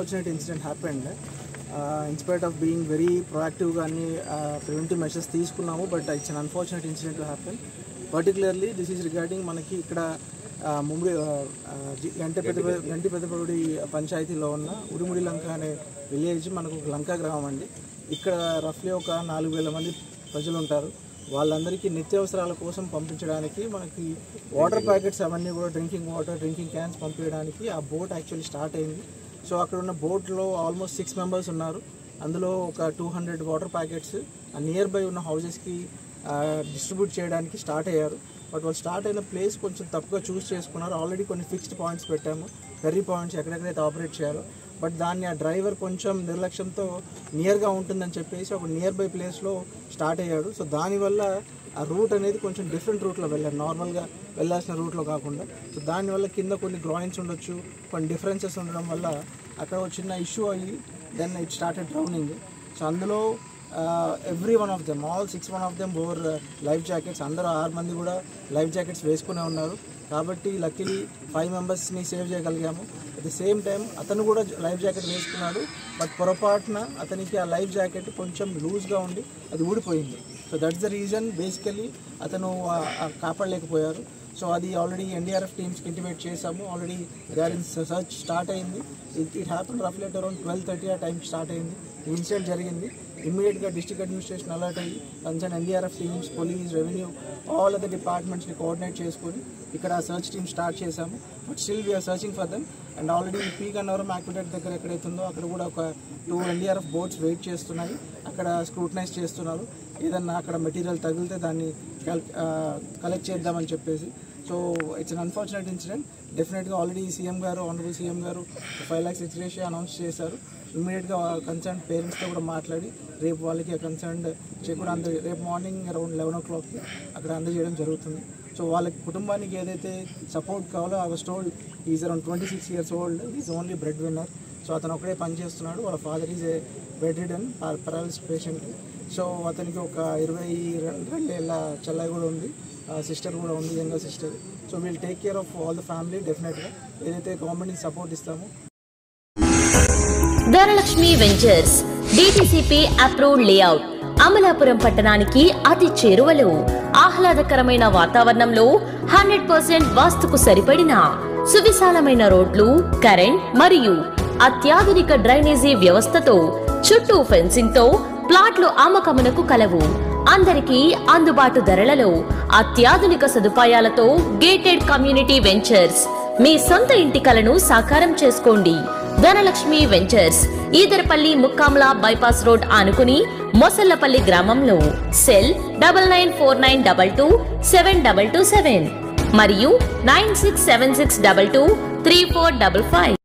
unfortunate incident happened. In spite of being very proactive and preventive measures తీసుకున్నాము, but it's an unfortunate incident to happen. Particularly this is regarding మనకి ఇక్కడ ముంబై గంటిపెద్దపల్లి పంచాయతీలో ఉన్న ఉడిముడి లంక అనే village మనకు లంక గ్రామం అండి. ఇక్కడ రఫ్లీ ఒక 4,000 మంది ప్రజలు ఉంటారు. వాళ్ళందరికీ నిత్యావసరాల కోసం పంపించడానికి మనకి వాటర్ ప్యాకెట్స్ అవన్నీ కూడా డ్రింకింగ్ వాటర్, డ్రింకింగ్ క్యాన్స్ పంపించడానికి ఆ బోట్ యాక్చువల్లీ స్టార్ట్ అయింది. సో అక్కడ ఉన్న బోట్లో ఆల్మోస్ట్ 6 మెంబర్స్ ఉన్నారు. అందులో ఒక 200 వాటర్ ప్యాకెట్స్ నియర్ బై ఉన్న హౌజెస్కి డిస్ట్రిబ్యూట్ చేయడానికి స్టార్ట్ అయ్యారు. బట్ వాళ్ళు స్టార్ట్ అయిన ప్లేస్ కొంచెం తప్పుగా చూస్ చేసుకున్నారు. ఆల్రెడీ కొన్ని ఫిక్స్డ్ పాయింట్స్ పెట్టాము, ఫెర్రీ పాయింట్స్ ఎక్కడెక్కడైతే ఆపరేట్ చేయాలో. బట్ దాన్ని ఆ డ్రైవర్ కొంచెం నిర్లక్ష్యంతో నియర్గా ఉంటుందని చెప్పేసి ఒక నియర్ బై ప్లేస్లో స్టార్ట్ అయ్యాడు. సో దానివల్ల ఆ రూట్ అనేది కొంచెం డిఫరెంట్ రూట్లో వెళ్ళారు, నార్మల్గా వెళ్ళాల్సిన రూట్లో కాకుండా. సో దానివల్ల కింద కొన్ని గ్రాయిన్స్ ఉండొచ్చు, కొన్ని డిఫరెన్సెస్ ఉండడం వల్ల అక్కడ ఒక చిన్న ఇష్యూ అయ్యి then it started drowning. So అందులో every one of them, all 6 of them wore life jackets. అందరూ 6 మంది కూడా లైఫ్ జాకెట్స్ వేసుకునే ఉన్నారు. కాబట్టి లక్కీలీ 5 మెంబర్స్ని సేవ్ చేయగలిగాము. అట్ ది సేమ్ టైం అతను కూడా లైఫ్ జాకెట్ వేసుకున్నాడు. బట్ పొరపాటున అతనికి ఆ లైఫ్ జాకెట్ కొంచెం లూజ్గా ఉండి అది ఊడిపోయింది. So that's the reason basically అతను కాపాడలేకపోయారు. సో అది ఆల్రెడీ ఎన్డీఆర్ఎఫ్ టీమ్స్కి ఇంటిమేట్ చేసాము. Already there in search start అయింది. ఇట్ హ్యాపన్ రఫ్లీ అట్ అరౌండ్ 12:30 ఆ టైంకి స్టార్ట్ అయింది. ఇన్సిడెంట్ జరిగింది. ఇమ్మీడియట్గా డిస్ట్రిక్ట్ అడ్మినిస్ట్రేషన్ అలర్ట్ అయ్యి concern NDRF teams, police, revenue, all other డిపార్ట్మెంట్స్ని కోఆర్డినేట్ చేసుకొని ఇక్కడ సర్చ్ టీమ్ స్టార్ట్ చేశాము. But still we're searching for them. And already P Gannavaram aqueduct దగ్గర ఎక్కడైతుందో అక్కడ కూడా ఒక 2 ఎన్డీఆర్ఎఫ్ బోట్స్ వెయిట్ చేస్తున్నాయి. అక్కడ స్క్రూటనైజ్ చేస్తున్నారు. ఏదన్నా అక్కడ మెటీరియల్ తగిలితే దాన్ని కలెక్ట్ చేద్దామని చెప్పేసి. So it's an unfortunate incident. డెఫినెట్గా ఆల్రెడీ సీఎం గారు, ఆనరబుల్ సీఎం గారు 5 lakhs ఎక్స్గ్రేషియా అనౌన్స్ చేశారు. ఇమ్మీడియట్గా కన్సర్న్ పేరెంట్స్తో కూడా మాట్లాడి రేపు వాళ్ళకి కన్సర్న్ చెక్ కూడా రేపు మార్నింగ్ అరౌండ్ 11 o'clockకి అక్కడ అందజేయడం జరుగుతుంది. సో వాళ్ళకి కుటుంబానికి ఏదైతే సపోర్ట్ కావాలో ఆ stole is around 26 years old. Is only bread winner. So అతను ఒకడే పని చేస్తున్నాడు. వాళ్ళ father is a bed ridden paralysis patient. So అతనికి ఒక 22 ఏళ్ళ చెల్లె కూడా ఉంది, సిస్టర్ కూడా ఉంది, younger sister. So we'll take care of all the family. డెఫినెట్గా ఏదైతే గవర్నమెంట్కి సపోర్ట్ ఇస్తామో. Dhanalakshmi ventures DTCP approved layout, Amalapuram పట్టణానికి అతి చేరువలో, ఆహ్లాదకరమైన వాతావరణంలో 100% వాస్తుకు సరిపడిన సువిశాలమైన రోడ్లు, కరెంట్ మరియు అత్యాధునిక డ్రైనేజీ వ్యవస్థతో, చుట్టూ ఫెన్సింగ్ తో ప్లాట్లు అమ్మకమునకు కలవు. అందరికీ అందుబాటు ధరలలో అత్యాధునిక సదుపాయాలతో గేటెడ్ కమ్యూనిటీ వెంచర్స్. మీ సొంత ఇంటి కలను సాకారం చేసుకోండి. Dhanalakshmi ventures Edarapalli Mukkamala bypass road ఆనుకుని మొసళ్లపల్లి గ్రామంలో. సెల్ 9949227227 మరియు 9676223455.